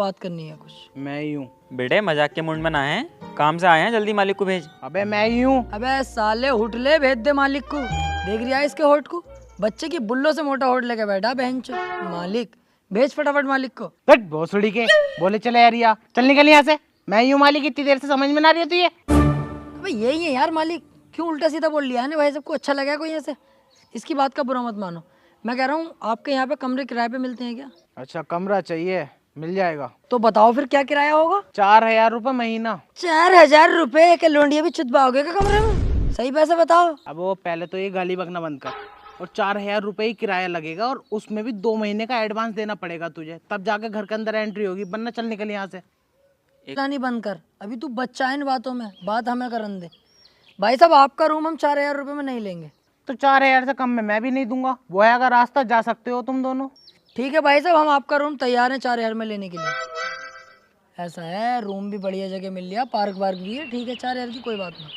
बात करनी है कुछ। मैं ही हूँ। बेटे मजाक के मूड में ना है, काम से आए हैं, जल्दी मालिक को भेज। अबे मैं ही हूँ। अबे साले हुटले भेज दे मालिक को। देख रहा है इसके होठ को, बच्चे की बुल्लो से मोटा होठ लेके बैठा बहनचो। मालिक भेज फटाफट मालिक को। हट भोसड़ी के बोले चले यार, या चल निकल यहाँ से। मैं ही हूँ मालिक, इतनी देर से समझ में ना रही है तुझे? अबे यही है यार मालिक, क्यों उल्टा सीधा बोल लिया है ना भाई? सबको अच्छा लगा कोई ऐसे? इसकी बात का बुरा मत मानो। मैं कह रहा हूँ आपके यहाँ पे कमरे किराए पे मिलते हैं क्या? अच्छा कमरा चाहिए, मिल जाएगा। तो बताओ फिर क्या किराया होगा? 4000 रुपये महीना। 4000 रुपए के लोंडिया भी चुदवाओगे क्या कमरे में? सही पैसे बताओ। अब वो पहले तो ये गाली बकना बंद कर। और 4000 रुपये ही किराया लगेगा, और उसमें भी 2 महीने का एडवांस देना पड़ेगा तुझे, तब जाके घर के अंदर एंट्री होगी, वरना चल निकल यहाँ से। नहीं बंद कर, अभी तू बच्चा है इन बातों में, बात हमें करन दे। भाई साहब आपका रूम हम 4000 रुपए में नहीं लेंगे। तो 4000 से कम में मैं भी नहीं दूंगा। वो है अगर रास्ता जा सकते हो तुम दोनों। ठीक है भाई साहब, हम आपका रूम तैयार है 4000 में लेने के लिए। ऐसा है, रूम भी बढ़िया जगह मिल लिया, पार्क वार्क भी है। ठीक है 4000 की कोई बात नहीं।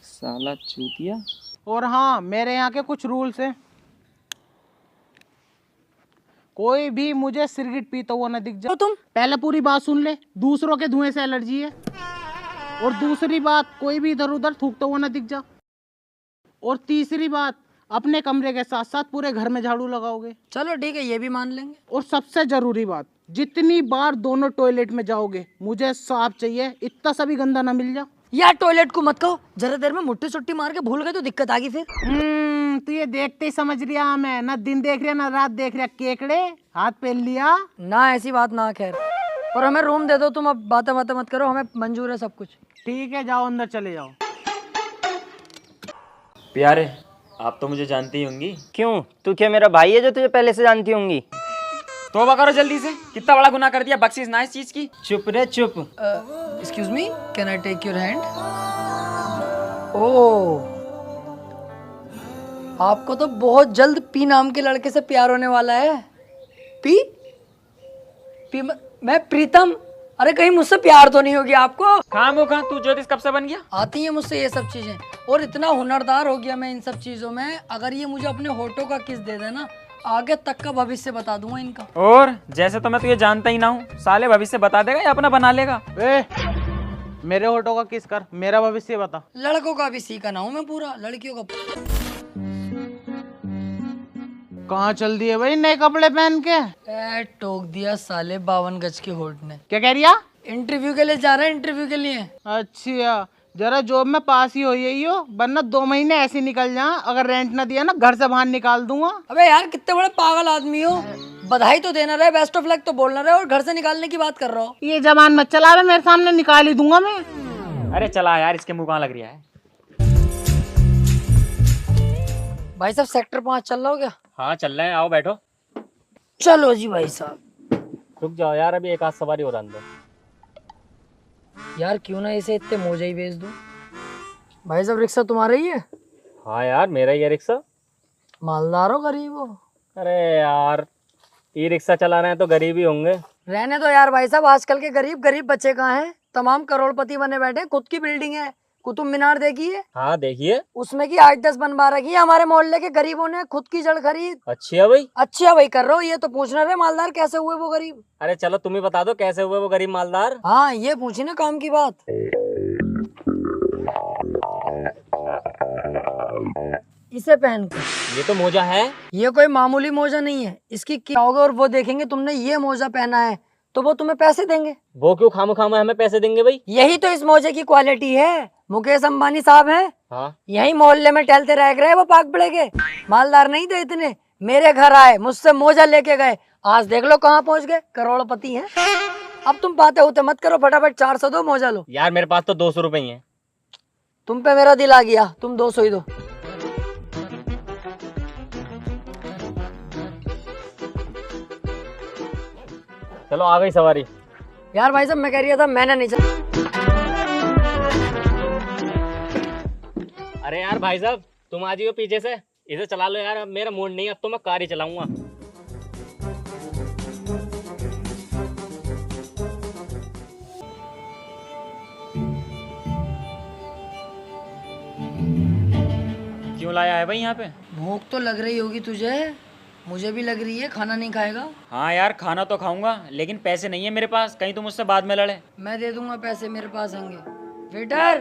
साला चूतिया। और हाँ, मेरे यहाँ के कुछ रूल्स हैं। कोई भी मुझे सिगरेट पीता हुआ ना दिख जाए। तो तुम पहले पूरी बात सुन ले। दूसरों के धुएं से एलर्जी है। और दूसरी बात, कोई भी इधर उधर थूकता हुआ ना दिख जा। और तीसरी बात, अपने कमरे के साथ साथ पूरे घर में झाड़ू लगाओगे। चलो ठीक है, ये भी मान लेंगे। और सबसे जरूरी बात, जितनी बार दोनों टॉयलेट में जाओगे मुझे साफ चाहिए, इतना सा भी गंदा ना मिल जा। यार टॉयलेट को मत कहो, जरा देर में मुट्ठी सुट्टी मार के भूल गए तो दिक्कत आ गई फिर। तू ये देखते ही समझ रिया मैं, ना दिन देख रिया ना रात देख रिया। केकड़े हाथ पहन लिया ना, ऐसी बात ना। खैर और हमें रूम दे दो तुम, अब बातें बातें मत करो, हमें मंजूर है सब कुछ। ठीक है, जाओ अंदर चले जाओ। प्यारे आप तो मुझे जानती ही होंगी। क्यों, तू क्या मेरा भाई है जो तुझे पहले से जानती होंगी? तौबा करो जल्दी से, कितना बड़ा गुनाह कर दिया, बख्शिश ना इस चीज की। चुप रे चुप। Excuse me, can I take your hand? Oh, आपको तो बहुत जल्द पी नाम के लड़के से प्यार होने वाला है। पी पी मैं प्रीतम। अरे कहीं मुझसे प्यार तो नहीं होगी आपको? खामो खा, तू ज्योतिष कब से बन गया? आती है मुझसे ये सब चीजें, और इतना हुनरदार हो गया मैं इन सब चीजों में। अगर ये मुझे अपने होठों का किस दे देना, आगे तक का भविष्य बता दूंगा इनका। और जैसे तो मैं तुझे जानता ही ना हूँ, साले भविष्य बता देगा या अपना बना लेगा? मेरे होठों का किस कर, मेरा भविष्य बता। लड़कों का भी सीखा ना हूँ मैं पूरा, लड़कियों का। कहाँ चल दिए भाई नए कपड़े पहन के? टोक दिया साले 52 गज के होठ ने। क्या कह रिया? इंटरव्यू के लिए जा रहा है, इंटरव्यू के लिए। अच्छा, जरा जॉब में पास ही हो यही हो, वरना 2 महीने ऐसे निकल जा। अगर रेंट ना दिया ना, घर से बाहर निकाल दूंगा। अबे यार कितने बड़े पागल आदमी हो, बधाई तो देना रहे, बेस्ट ऑफ लक तो बोलना रहे, और घर से निकालने की बात कर रहा हो। ये जबान मत चला रहे, मेरे सामने निकाल ही दूंगा मैं। अरे चला यार, इसके मुंह कहाँ लग रहा है? भाई साहब सेक्टर 5 चल रहा हो क्या? हाँ चल रहे हैं, आओ बैठो। चलो जी भाई साहब। रुक जाओ यार, अभी एक आध सवारी और अंदर। यार क्यों ना इसे इतने मोजे ही बेच दूं। भाई साहब रिक्शा तुम्हारा ही है? हाँ यार मेरा ही है रिक्शा। मालदार हो गरीब हो? अरे यार, ई रिक्शा चला रहे हैं तो गरीब ही होंगे। रहने दो यार भाई साहब, आजकल के गरीब गरीब बच्चे कहाँ हैं, तमाम करोड़पति बने बैठे। खुद की बिल्डिंग है, कुतुब मीनार देखिए। हाँ देखिए। उसमें की 8-10 बनवा रखी है। हमारे मोहल्ले के गरीबों ने खुद की जड़ खरीद। अच्छी है भाई। अच्छा भाई कर रहे हो, ये तो पूछना रहे मालदार कैसे हुए वो गरीब। अरे चलो तुम ही बता दो कैसे हुए वो गरीब मालदार। हाँ ये पूछी ना काम की बात। इसे पहन कर। ये तो मोजा है। ये कोई मामूली मोजा नहीं है, इसकी क्या होगा और वो देखेंगे तुमने ये मोजा पहना है तो वो तुम्हें पैसे देंगे। वो क्यों खामो खामा हमें पैसे देंगे भाई? यही तो इस मोजे की क्वालिटी है। मुकेश अंबानी साहब हैं, हाँ यही मोहल्ले में टहलते रह गए, वो पाक बड़े के मालदार नहीं थे इतने। मेरे घर आए, मुझसे मोजा लेके गए, आज देख लो कहाँ पहुँच गए, करोड़पति हैं। अब तुम बातें होते मत करो, फटाफट 400 दो, मोजा लो। यार मेरे पास तो 200 रुपए ही है। तुम पे मेरा दिल आ गया, तुम 200 ही दो। चलो आ गई सवारी। यार भाई साहब मैं कह रहा था मैंने नहीं चल। अरे यार भाई साहब तुम आ जाइए पीछे से, इसे चला लो यार, अब मेरा मूड नहीं है, अब तो मैं कार ही चलाऊंगा। क्यों लाया है भाई यहाँ पे? भूख तो लग रही होगी तुझे, मुझे भी लग रही है खाना नहीं खाएगा। हाँ यार खाना तो खाऊंगा, लेकिन पैसे नहीं है मेरे पास, कहीं तुम मुझसे बाद में लड़े। मैं दे दूंगा पैसे, मेरे पास होंगे। Waiter,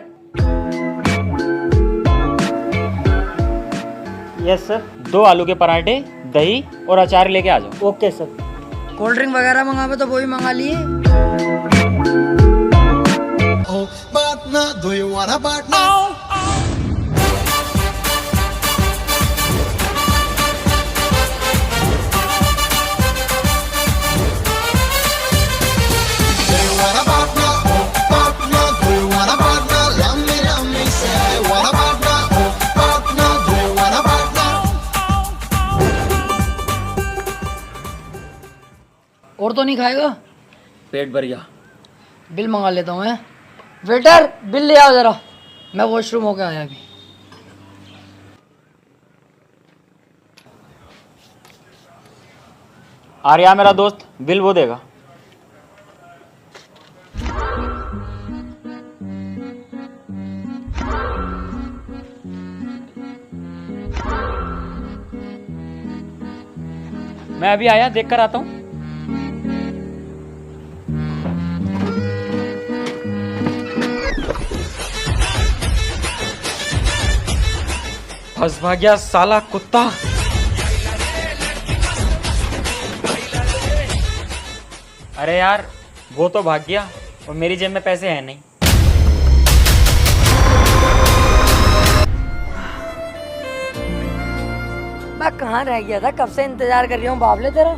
yes sir. 2 आलू के पराठे, दही और अचार लेके आ जाओ। Okay sir. कोल्ड ड्रिंक वगैरह मंगावे तो वो ही मंगा लिए। partner, do you want a partner? Do you want a partner? Partner, do you want a partner? Love me, say, want a partner? Partner, do you want a partner? और तो नहीं खाएगा? पेट भर गया। बिल मंगा लेता हूँ मैं। वेटर, बिल ले आओ जरा, मैं वॉशरूम होके आया अभी। आर्या मेरा दोस्त, बिल वो देगा। मैं अभी आया, देख कर आता हूँ। फंस भाग गया साला कुत्ता। अरे यार वो तो भाग गया और मेरी जेब में पैसे हैं नहीं। मैं कहाँ रह गया था, कब से इंतजार कर रही हूँ बाबले तेरा।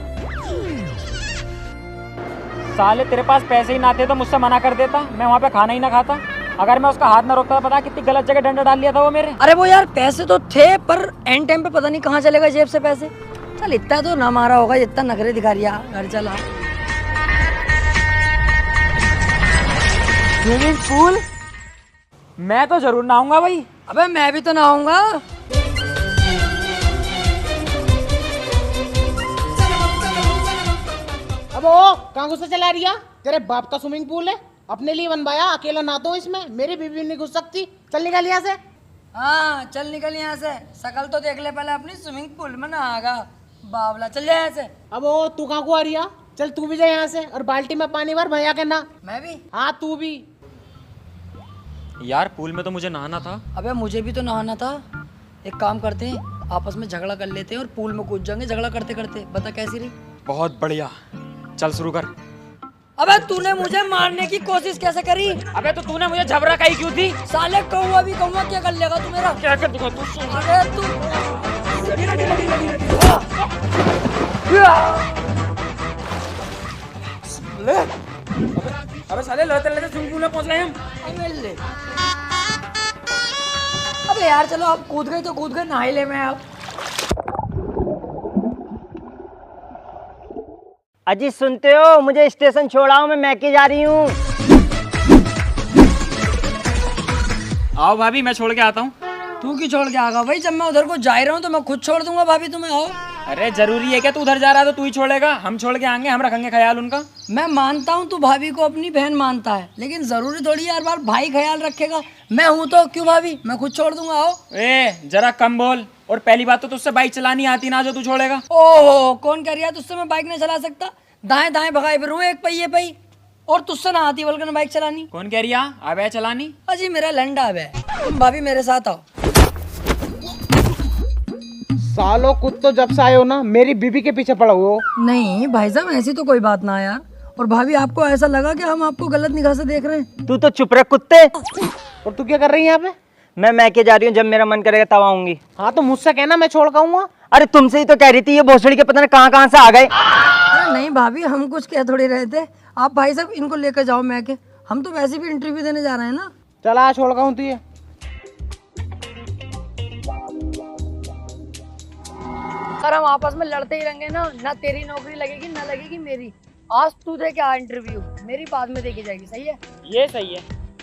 साले तेरे पास पैसे ही ना थे तो मुझसे मना कर देता, मैं वहाँ पे खाना ही ना खाता। अगर मैं उसका हाथ ना रोकता, पता कितनी गलत जगह डंडा डाल लिया था वो मेरे। अरे वो यार पैसे तो थे, पर एंड टाइम पे पता नहीं कहाँ चले गए जेब से पैसे। चल इतना तो ना मारा होगा जितना नखरे दिखा रही है। घर चला। स्विमिंग पूल मैं तो जरूर नहाऊंगा भाई। अबे मैं भी तो नहाऊंगा। अब ओ कहाँ गुस्सा चला रही है? तेरे बाप का स्विमिंग पूल है, अपने लिए बनवाया, अकेला नहाता हूँ इसमें, मेरी बीवी नहीं घुस सकती। चल निकल यहाँ से। हाँ चल निकल यहाँ से, शकल तो देख ले पहले अपनी, स्विमिंग पूल में नहागा बावला। चल जा यहाँ से। अब ओ तू कहाँ को आ रही है? चल तू भी जा यहाँ से और बाल्टी में पानी भर भैया के ना। मैं भी? हाँ तू भी। यार पूल में तो मुझे नहाना था। अबे मुझे भी तो नहाना था। एक काम करते हैं, आपस में झगड़ा कर लेते हैं और पूल में कूद जाएंगे झगड़ा करते करते। बता कैसी रही? बहुत बढ़िया, चल शुरू कर। अबे तूने मुझे मारने की कोशिश कैसे करी? अबे तो तूने मुझे झबरा काई क्यों थी? साले कौवा भी कौवा, क्या कर लेगा तू मेरा? क्या कर दूंगा तू? सुन। अबे तू अबे साले लड़ते लड़ते स्विमिंग पूल में पहुंच गए हम। अबे ले। अबे यार चलो, आप कूद गए तो कूद गए, नहा ही ले मैं अब। अजी सुनते हो, मुझे स्टेशन छोड़ाओ, मैं मैके जा रही हूँ। आओ भाभी, मैं छोड़ के आता हूँ। तू क्यों छोड़ के आगा भाई? जब मैं उधर को जा ही रहा हूँ तो मैं खुद छोड़ दूंगा भाभी तुम्हें। आओ। अरे जरूरी है क्या तू उधर जा रहा है तो तू ही छोड़ेगा? हम छोड़ के आएंगे, हम रखेंगे ख्याल उनका। मैं मानता हूँ तू भाभी को अपनी बहन मानता है, लेकिन जरूरी थोड़ी है हर बार भाई ख्याल रखेगा। मैं हूँ तो क्यों भाभी, मैं खुद छोड़ दूंगा। आओ। ए जरा कम बोल, और पहली बात तो तुझसे बाइक चलानी आती ना जो तू छोड़ेगा। ओहो, कौन कह रहा है तुझसे मैं बाइक नहीं चला सकता? दाएं दाएं भगाए फिरूं एक पहिए पे ही, और तुझसे ना आती बल्कि बाइक चलानी। कौन कह रही है अब है चलानी? अजी मेरा लंडा है। तुम भाभी मेरे साथ आओ। सालो कुछ तो जब से आए हो ना मेरी बीबी के पीछे पड़ा हो। नहीं भाई साहब, ऐसी तो कोई बात ना है यार। और भाभी आपको ऐसा लगा कि हम आपको गलत निगाह से देख रहे हैं? तू तो चुप रह कुत्ते। और तू क्या कर रही है यहाँ पे? मैं मैके जा रही हूँ, जब मेरा मन करेगा तब आऊंगी। हाँ तो मुझसे कहना, मैं छोड़ खाऊंगा। अरे तुमसे ही तो कह रही थी, ये भोसड़ी के पता नहीं कहाँ कहाँ से आ गए। अरे नहीं भाभी, हम कुछ कह थोड़ी रहे थे। आप भाई साहब इनको लेकर जाओ मैके, हम तो वैसे भी इंटरव्यू देने जा रहे हैं ना। चला छोड़ खाऊं तुझे। अगर हम आपस में लड़ते ही रहेंगे ना तेरी नौकरी लगेगी ना लगेगी मेरी। आज तू दे क्या इंटरव्यू, मेरी बाद में देखी जाएगी। सही है? ये सही है।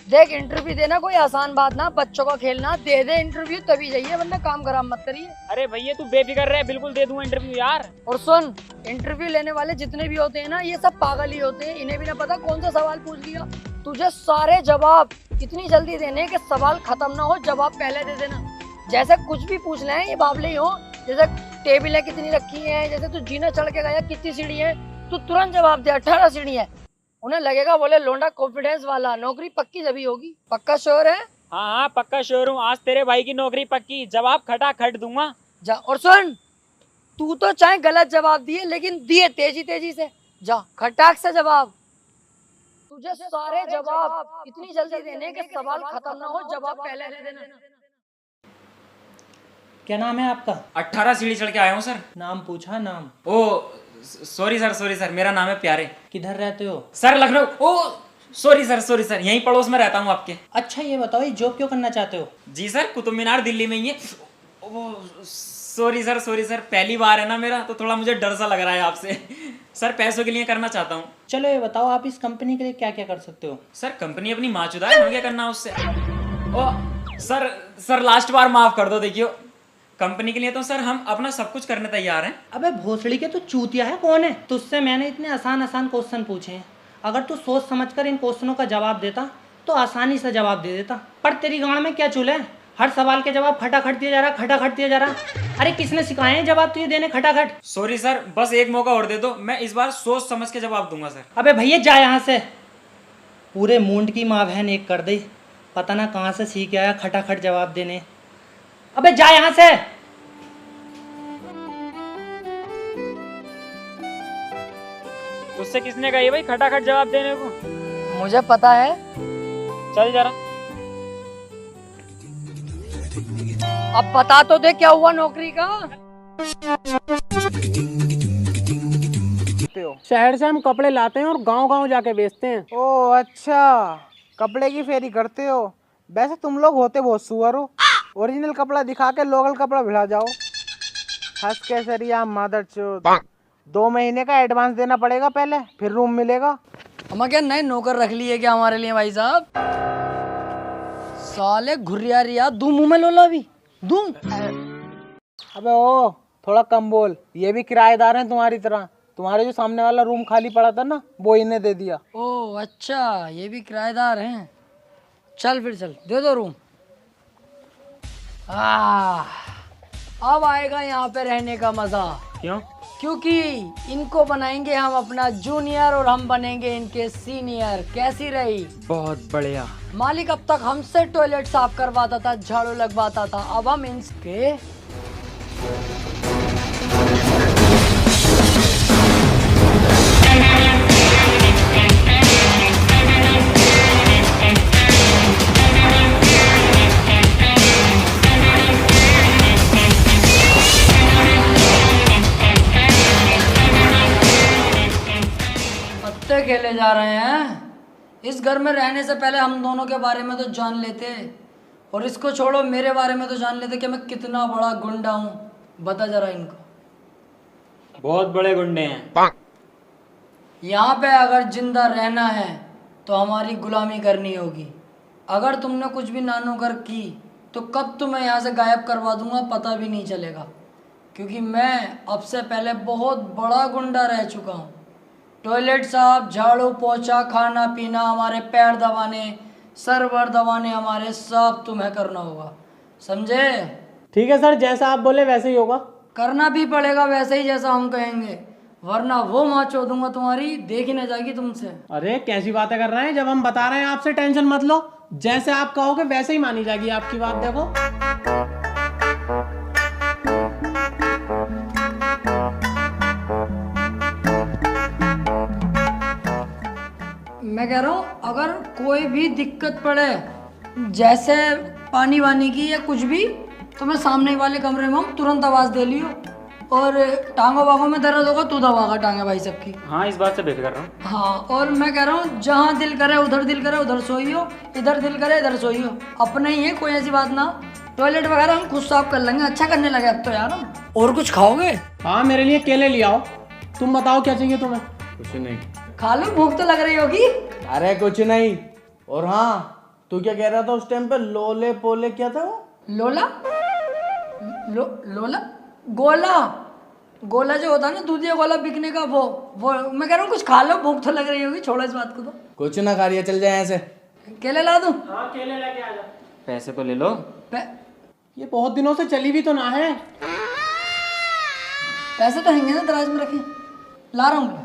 देख इंटरव्यू देना कोई आसान बात ना, बच्चों का खेलना। दे दे इंटरव्यू तभी जाइए, वरना काम खराब मत करिए। अरे भैया तू बेफिक्र रहे, बिल्कुल दे दूंगा इंटरव्यू यार। और सुन, इंटरव्यू लेने वाले जितने भी होते हैं ना, ये सब पागल ही होते हैं। इन्हें भी ना पता कौन सा सवाल पूछ लिया। तुझे सारे जवाब इतनी जल्दी देने कि सवाल खत्म ना हो, जवाब पहले दे देना। जैसे कुछ भी पूछ रहे हैं ये बावले ही हो, जैसे टेबलें कितनी रखी हैं, जैसे तू जीना चढ़ के गया कितनी सीढ़ी है, तू तुरंत जवाब दे 18 सीढ़ी है। उन्हें लगेगा बोले लोंडा कॉन्फिडेंस वाला, नौकरी पक्की जभी होगी। पक्का श्योर है? हाँ हाँ पक्का श्योर हूँ, आज तेरे भाई की नौकरी पक्की, जवाब खटाखट दूंगा। जा। और सुन, तू तो चाहे गलत जवाब दिए लेकिन दिए तेजी तेजी से। जा खटाक से जवाब। तुझे सारे जवाब इतनी जल्दी देने के सवाल खत्म ना हो, जवाब पहले दे देना। क्या नाम है आपका? 18 सीढ़ी चढ़ के आया हूँ सर। नाम पूछा? नाम? ओ सॉरी सर, मेरा नाम है प्यारे। किधर रहते हो? सर लखनऊ। ओ सॉरी सर, यहीं पड़ोस में रहता हूँ आपके। अच्छा ये बताओ, ये जॉब क्यों करना चाहते हो? जी सर, कुतुब मीनार दिल्ली में ही है। ओ सॉरी सर, पहली बार है ना मेरा, तो थोड़ा मुझे डर सा लग रहा है आपसे। सर पैसों के लिए करना चाहता हूँ। चलो ये बताओ, आप इस कंपनी के लिए क्या क्या कर सकते हो? सर कंपनी अपनी माचुदा है, हमें क्या करना उससे। ओ सर लास्ट बार माफ कर दो। देखियो कंपनी के लिए तो सर हम अपना सब कुछ करने तैयार हैं। अबे भोसड़ी के, तू चूतिया है कौन है? तुझसे मैंने इतने आसान क्वेश्चन पूछे हैं, अगर तू सोच समझकर इन क्वेश्चनों का जवाब देता तो आसानी से जवाब दे देता, पर तेरी गांड में क्या चूल है? हर सवाल के जवाब खटाखट दिया जा रहा। अरे किसने सिखाए हैं जवाब तुझे देने खटाखट? सॉरी सर, बस एक मौका और दे दो, मैं इस बार सोच समझ के जवाब दूंगा सर। अबे भैया जा यहाँ से, पूरे मूंड की माँ बहन एक कर दी, पता ना कहाँ से सीख आया खटाखट जवाब देने। अबे जा यहाँ से। तुझसे किसने कही भाई खटाखट जवाब देने को? मुझे पता है। चल जरा। अब बता तो दे क्या हुआ नौकरी का। शहर से हम कपड़े लाते हैं और गांव जाके बेचते हैं। ओह अच्छा, कपड़े की फेरी करते हो। वैसे तुम लोग होते बहुत सुअर हो, ओरिजिनल कपड़ा दिखा के लोकल कपड़ा भिड़ा जाओ। हंस के सरिया मादर चोद। 2 महीने का एडवांस देना पड़ेगा पहले, फिर रूम मिलेगा। हम क्या नए नौकर रख लिए क्या हमारे लिए भाई साहब? साले घुरिया रिया दूं मुंह में लोला भी दूं। अबे ओ थोड़ा कम बोल, ये भी किराएदार हैं तुम्हारी तरह। तुम्हारे जो सामने वाला रूम खाली पड़ा था ना, वो इन्हें दे दिया। ओह अच्छा, ये भी किराएदार हैं। चल फिर चल, दे दो रूम। अब आएगा यहाँ पे रहने का मजा। क्यों? क्योंकि इनको बनाएंगे हम अपना जूनियर और हम बनेंगे इनके सीनियर। कैसी रही? बहुत बढ़िया। मालिक अब तक हमसे टॉयलेट साफ करवाता था, झाड़ू लगवाता था, अब हम इनके पत्ते खेले जा रहे हैं। इस घर में रहने से पहले हम दोनों के बारे में तो जान लेते, और इसको छोड़ो मेरे बारे में तो जान लेते कि मैं कितना बड़ा गुंडा हूँ। बता जरा इनको। बहुत बड़े गुंडे हैं। यहाँ पे अगर जिंदा रहना है तो हमारी गुलामी करनी होगी। अगर तुमने कुछ भी नानोकर की तो कब तुम्हें यहाँ से गायब करवा दूंगा पता भी नहीं चलेगा, क्योंकि मैं अब से पहले बहुत बड़ा गुंडा रह चुका हूँ। टॉयलेट साफ, झाड़ू पोछा, खाना पीना, हमारे पैर दबाने, सर वर दबाने हमारे सब तुम्हें करना होगा, समझे? ठीक है सर, जैसा आप बोले वैसे ही होगा। करना भी पड़ेगा वैसे ही जैसा हम कहेंगे, वरना वो माँ चोदूंगा तुम्हारी, देख ही न जाएगी तुमसे। अरे कैसी बातें कर रहे हैं, जब हम बता रहे हैं आपसे टेंशन मत लो, जैसे आप कहोगे वैसे ही मानी जाएगी आपकी बात। देखो मैं कह रहा हूँ अगर कोई भी दिक्कत पड़े, जैसे पानी वानी की या कुछ भी, तो मैं सामने वाले कमरे में हूँ, तुरंत आवाज़ दे लियो। और टांगों वागों में दर्द होगा तू दबागा टांगे भाई सबकी। हाँ इस बात से बेफिक्र रहो। हाँ, और मैं कह रहा हूँ जहाँ दिल करे उधर सोइयो, इधर दिल करे इधर सोइयो, अपने ही है, कोई ऐसी बात ना। टॉयलेट वगैरह हम खुद साफ कर लेंगे, अच्छा करने लगे अब तो यार हम। और कुछ खाओगे? हाँ मेरे लिए केले ले आओ। तुम बताओ क्या चाहिए तुम्हें? कुछ नहीं। खा लो, भूख तो लग रही होगी। अरे कुछ नहीं। और हाँ, तू क्या कह रहा था उस टाइम पे? लोले पोले क्या था वो? लोला लोला गोला जो होता है ना, दूधिया गोला बिकने का, वो मैं कह रहा हूँ कुछ खा लो, भूख तो लग रही होगी, छोड़ो इस बात को। तो कुछ ना खा रही है, चल जाए ऐसे। केले ला दूं? हाँ केले लेके आ जा। पैसे तो ले लो। ये बहुत दिनों से चली भी तो ना है। पैसे तो हैंगे ना दराज में रखे, ला रहा हूँ मैं।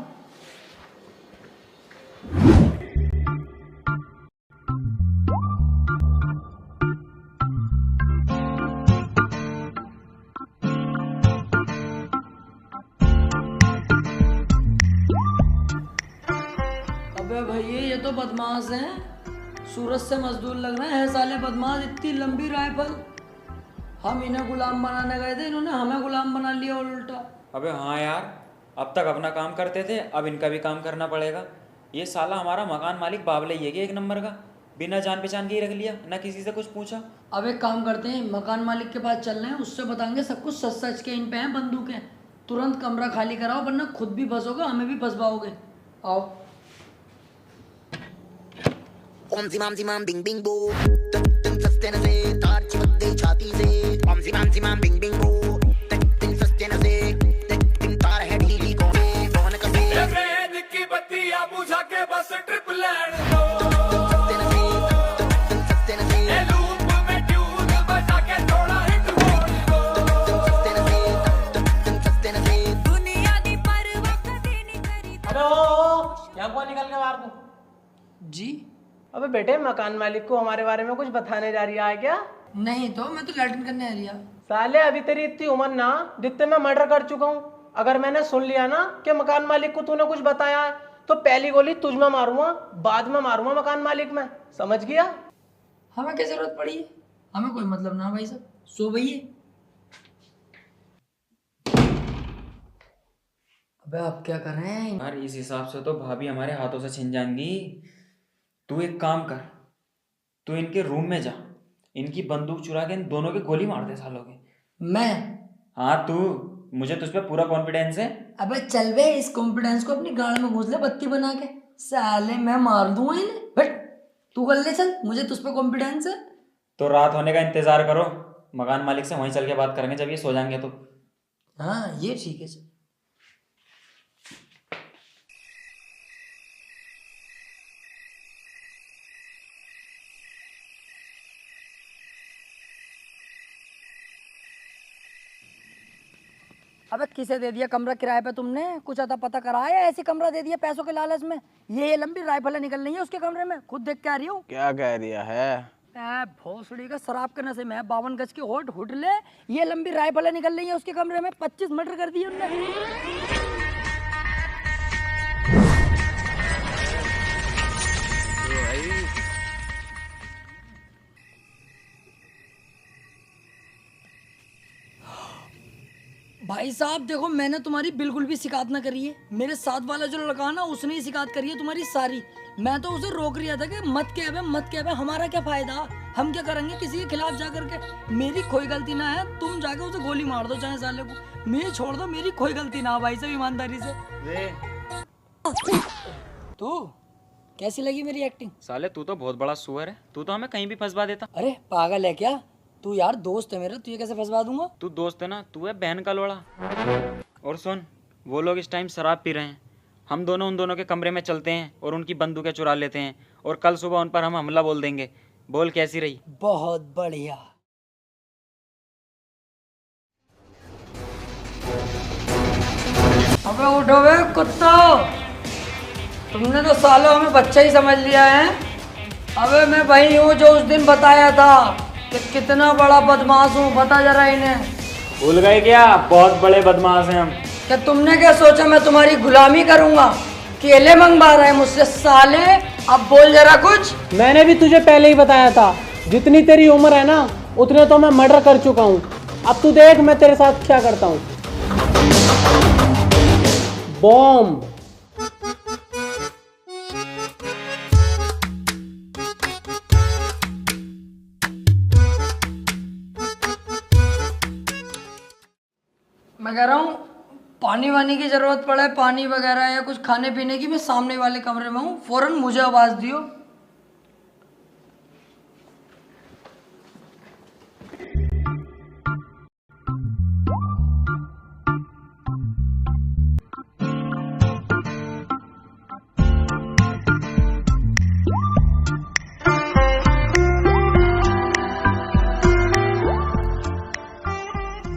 अबे भैया ये तो बदमाश हैं, सूरत से मजदूर लग रहे हैं साले बदमाश। इतनी लंबी राइफल, हम इन्हें गुलाम बनाने गए थे, इन्होंने हमें गुलाम बना लिया उल्टा। अबे हाँ यार, अब तक अपना काम करते थे, अब इनका भी काम करना पड़ेगा। ये साला हमारा मकान मालिक बाबले ही है कि एक नंबर का, बिना जान पहचान के ही रख लिया, ना किसी से कुछ पूछा। अब एक काम करते हैं, मकान मालिक के पास चल रहे हैं, उससे बताएंगे सब कुछ सच सच के। इन पे हैं बंदूकें, तुरंत कमरा खाली कराओ वरना खुद भी फंसोगे, हमें भी फंसवाओगे। आओ। Om zimam zimam bing bing boo, tin sastena se taar chimde chhati se. Om zimam zimam bing bing boo, tin sastena se tin taar hai dhili ko se kaun ka se. Train ki battiya bujha ke bas trip land do. Tin sastena se ye loop mein tune baja ke thoda hit board do. Tin sastena se duniya di parwa kade nahi kari. अबे ओ यहाँ को निकल के बाहर को। जी अबे बेटे, मकान मालिक को हमारे बारे में कुछ बताने जा रही है क्या? नहीं तो मैं तो लैट्रिन करने आ लिया। साले अभी तेरी इतनी उम्र ना, जितने मैं मर्डर कर चुका हूँ। अगर मैंने सुन लिया ना कि मकान मालिक को तूने कुछ बताया है तो पहली गोली तुझ में मारूंगा, बाद में मारूंगा मकान मालिक में, समझ गया? हमें क्या जरूरत पड़ी है, हमें कोई मतलब ना भाई साहब, सो भैया। अबे आप क्या कर रहे हैं? यार इस हिसाब से तो भाभी हमारे हाथों से छिन जाएंगी। तू एक काम कर, तू इनके रूम में जा, इनकी बंदूक चुरा के इन दोनों के गोली मार दे सालों के। मैं? हाँ तू, मुझे तुझ पे पूरा कॉन्फिडेंस है। अबे चल बे, इस कॉन्फिडेंस को अपनी गाड़ में घुस ले बत्ती बना के, साले मैं मार दूंगा इन्हें। बट तू कर ले, चल, मुझे तुझ पे कॉन्फिडेंस है। तो रात होने का इंतजार करो, मकान मालिक से वहीं चल के बात करेंगे जब ये सो जाएंगे तो। हाँ ये ठीक है चल। अबे किसे दे दिया कमरा किराए पे तुमने? कुछ अता पता कराया, ऐसे कमरा दे दिया पैसों के लालच में? ये लंबी राइफलें निकल रही है उसके कमरे में, खुद देख के आ रही हूँ। क्या कह रिया है? भोसड़ी का शराब के नशे में 52 गज की होट हुड ले, ये लंबी राइफलें निकल रही है उसके कमरे में। 25 मर्डर कर दिए उनने। भाई साहब देखो, मैंने तुम्हारी बिल्कुल भी शिकायत ना करी है। मेरे साथ वाला जो लड़का है ना, उसने ही शिकायत करी है तुम्हारी सारी। मैं तो उसे रोक रिया था कि मत कह बे, हमारा क्या फायदा, हम क्या करेंगे किसी के खिलाफ जा करके। मेरी कोई गलती ना है, तुम जाके उसे गोली मार दो चाहे साले को, मेरी छोड़ दो, मेरी कोई गलती ना भाई साहब, ईमानदारी से। तो कैसी लगी मेरी एक्टिंग? साले तू तो बहुत बड़ा सुअर है, तू तो हमें कहीं भी फंसवा देता। अरे पागल है क्या तू? यार दोस्त है मेरा, तुझे कैसे फंसवा दूंगा? तू दोस्त है ना, तू है बहन का लोड़ा। और सुन, वो लोग इस टाइम शराब पी रहे हैं, हम दोनों उन दोनों के कमरे में चलते हैं और उनकी बंदूकें चुरा लेते हैं, और कल सुबह उन पर हम हमला बोल देंगे। बोल कैसी रही? बहुत बढ़िया। अबे उठो बे कुत्ता, तुमने तो सालों हमें बच्चा ही समझ लिया है। अबे मैं वही हूँ जो उस दिन बताया था कि कितना बड़ा बदमाश हूँ, बता जरा इन्हें। भूल गए क्या? बहुत बड़े बदमाश हैं हम। क्या तुमने क्या सोचा मैं तुम्हारी गुलामी करूंगा? केले मंगवा रहे हैं मुझसे साले, अब बोल जरा कुछ। मैंने भी तुझे पहले ही बताया था, जितनी तेरी उम्र है ना उतने तो मैं मर्डर कर चुका हूँ। अब तू देख मैं तेरे साथ क्या करता हूँ। बॉम्ब। मैं कह रहा हूँ पानी वानी की जरूरत पड़े, पानी वगैरह या कुछ खाने पीने की, मैं सामने वाले कमरे में हूँ, फौरन मुझे आवाज दियो।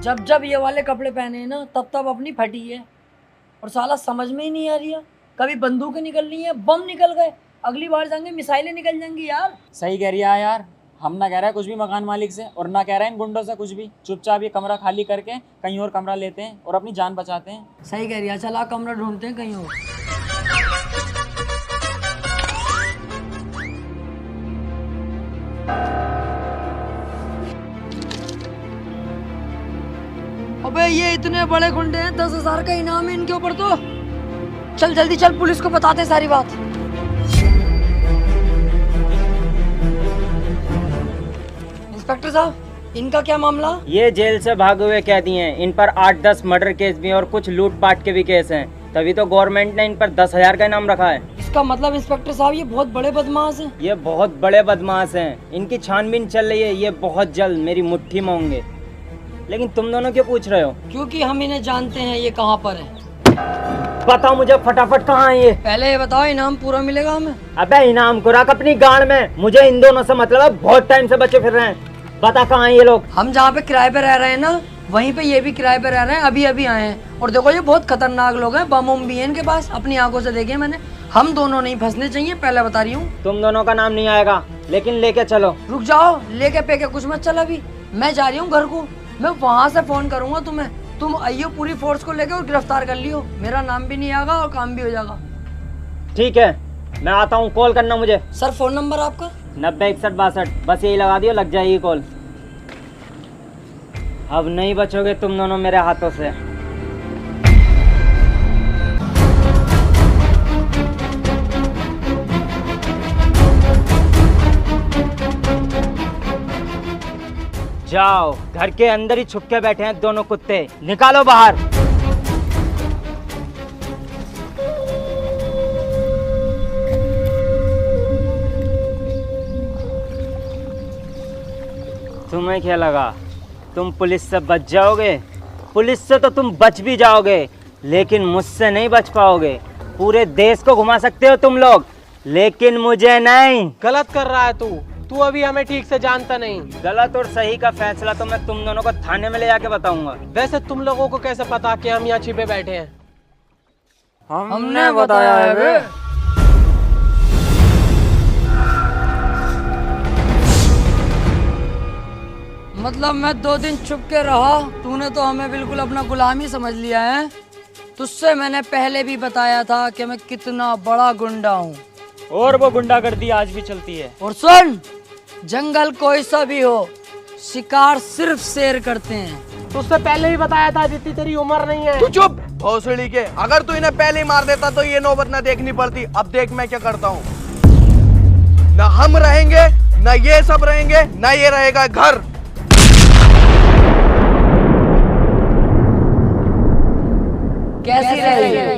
जब जब ये वाले कपड़े पहने हैं ना तब तब अपनी फटी है। और साला समझ में ही नहीं आ रही है, कभी बंदूकें निकल रही हैं, बम निकल गए, अगली बार जाएंगे मिसाइलें निकल जाएंगी यार। सही कह रही है यार, हम ना कह रहे हैं कुछ भी मकान मालिक से और ना कह रहे हैं इन गुंडों से कुछ भी। चुपचाप ये कमरा खाली करके कहीं और कमरा लेते हैं और अपनी जान बचाते हैं। सही कह रही है, चला कमरा ढूंढते हैं कहीं और। अबे ये इतने बड़े गुंडे हैं, 10,000 का इनाम है इनके ऊपर तो। चल जल्दी चल, पुलिस को बताते हैं सारी बात। इंस्पेक्टर साहब, इनका क्या मामला? ये जेल से भागे हुए कैदी हैं। इन पर 8-10 मर्डर केस भी हैं और कुछ लूटपाट के भी केस हैं। तभी तो गवर्नमेंट ने इन पर 10,000 का इनाम रखा है। इसका मतलब इंस्पेक्टर साहब ये बहुत बड़े बदमाश हैं। ये बहुत बड़े बदमाश हैं। इनकी छानबीन चल रही है। ये बहुत जल्द मेरी मुट्ठी में होंगे। लेकिन तुम दोनों क्यों पूछ रहे हो? क्योंकि हम इन्हें जानते हैं ये कहाँ पर है। बताओ मुझे फटाफट, कहाँ है ये? पहले ये बताओ इनाम पूरा मिलेगा हमें? अबे इनाम को रख अपनी गाड़ में, मुझे इन दोनों से मतलब है। बहुत टाइम से बचे फिर रहे हैं। बता कहाँ है ये लोग? हम जहाँ पे किराए पे रह रहे हैं ना, वहीं पे ये भी किराए पे रह रहे हैं। अभी अभी आए हैं और देखो ये बहुत खतरनाक लोग हैं, बम उम भी है इनके पास। अपनी आंखों से देखे मैंने। हम दोनों नहीं फंसने चाहिए, पहले बता रही हूँ। तुम दोनों का नाम नहीं आएगा, लेकिन लेके चलो। रुक जाओ, लेके पे के कुछ मत चल। अभी मैं जा रही हूँ घर को, मैं वहाँ से फोन करूंगा तुम्हें। तुम आइयो पूरी फोर्स को लेके और गिरफ्तार कर लियो। मेरा नाम भी नहीं आएगा और काम भी हो जाएगा। ठीक है, मैं आता हूँ। कॉल करना मुझे। सर फोन नंबर आपका? 906162। बस यही लगा दियो, लग जाएगी कॉल। अब नहीं बचोगे तुम दोनों मेरे हाथों से। जाओ, घर के अंदर ही छुप के बैठे हैं दोनों कुत्ते, निकालो बाहर। तुम्हें क्या लगा तुम पुलिस से बच जाओगे? पुलिस से तो तुम बच भी जाओगे, लेकिन मुझसे नहीं बच पाओगे। पूरे देश को घुमा सकते हो तुम लोग, लेकिन मुझे नहीं। गलत कर रहा है तू अभी हमें ठीक से जानता नहीं। गलत और सही का फैसला तो मैं तुम दोनों को थाने में ले जाके बताऊंगा। वैसे तुम लोगों को कैसे पता कि हम यहाँ छिपे बैठे हैं? हमने बताया है बे। मतलब मैं 2 दिन चुप के रहा, तूने तो हमें बिल्कुल अपना गुलाम ही समझ लिया है। तुझसे मैंने पहले भी बताया था कि मैं कितना बड़ा गुंडा हूँ। और वो गुंडागर्दी आज भी चलती है। और सुन, जंगल कोई सा भी हो, शिकार सिर्फ शेर करते हैं। तुझसे पहले ही बताया था, जितनी तेरी उम्र नहीं है। तू चुप भोसड़ी के। अगर तू इन्हें पहले ही मार देता तो ये नौबत ना देखनी पड़ती। अब देख मैं क्या करता हूँ। ना हम रहेंगे, ना ये सब रहेंगे, ना ये रहेगा घर। कैसी रहेगी?